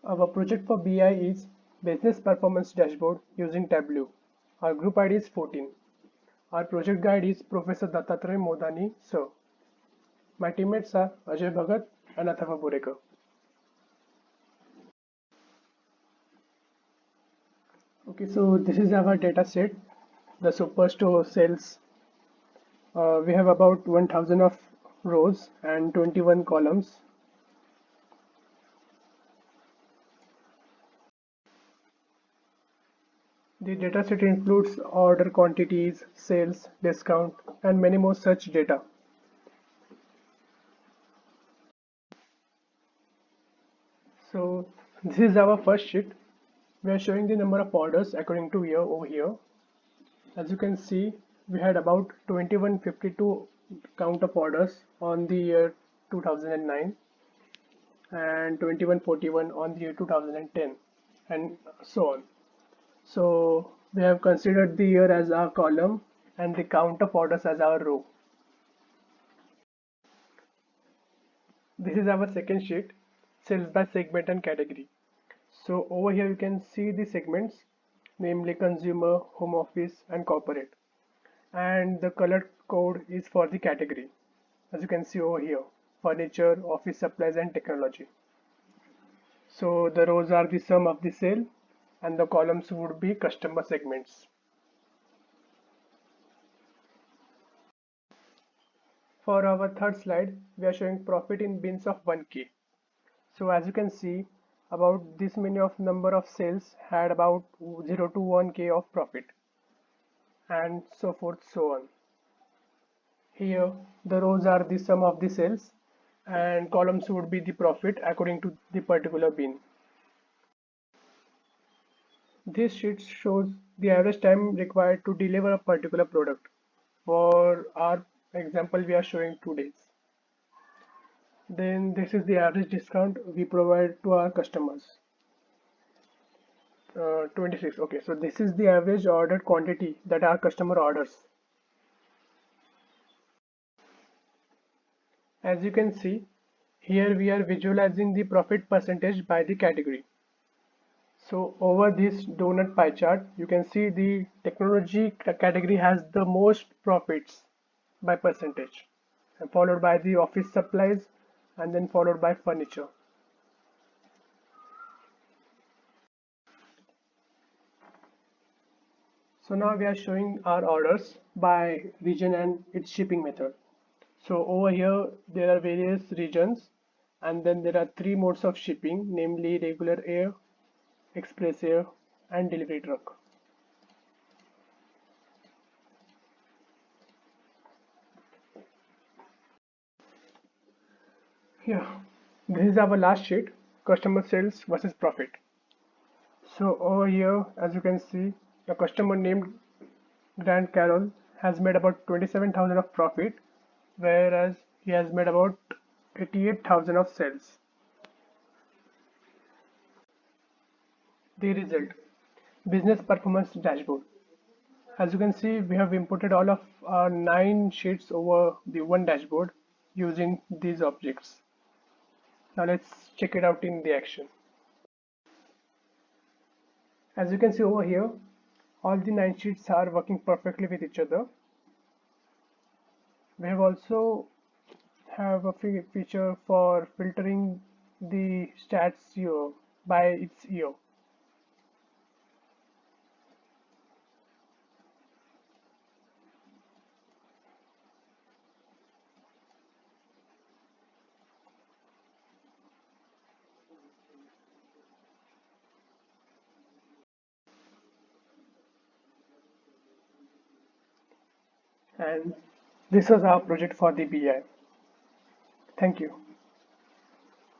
Our project for BI is Business Performance Dashboard using Tableau. Our group ID is 14. Our project guide is Professor Dattatray Modani, sir. My teammates are Ajay Bhagat and Athava Burekar. Okay, so this is our data set, the Superstore sales. We have about 1000 of rows and 21 columns. The dataset includes order quantities, sales, discount, and many more such data. So this is our first sheet. We are showing the number of orders according to year over here. As you can see, we had about 2152 count of orders on the year 2009 and 2141 on the year 2010 and so on. So we have considered the year as our column and the count of orders as our row. This is our second sheet, sales by segment and category. So over here you can see the segments, namely consumer, home office and corporate. And the color code is for the category. As you can see over here, furniture, office supplies and technology. So the rows are the sum of the sale and the columns would be customer segments. For our third slide, we are showing profit in bins of 1K. So as you can see, about this many of number of sales had about 0 to 1K of profit and so forth so on. Here the rows are the sum of the sales and columns would be the profit according to the particular bin. This sheet shows the average time required to deliver a particular product. For our example, we are showing 2 days. Then this is the average discount we provide to our customers. 26. Okay, so this is the average ordered quantity that our customer orders. As you can see, here we are visualizing the profit percentage by the category. So over this donut pie chart, you can see the technology category has the most profits by percentage, and followed by the office supplies, and then followed by furniture. So now we are showing our orders by region and its shipping method. So over here there are various regions and then there are three modes of shipping, namely regular air, express air and delivery truck. Yeah, this is our last sheet, customer sales versus profit. So over here, as you can see, a customer named Grant Carroll has made about 27,000 of profit, whereas he has made about 88,000 of sales. The result, business performance dashboard. As you can see, we have imported all of our 9 sheets over the one dashboard using these objects. Now let's check it out in the action. As you can see over here, all the 9 sheets are working perfectly with each other. We have also have a feature for filtering the stats year by its year. And this was our project for the BI. Thank you.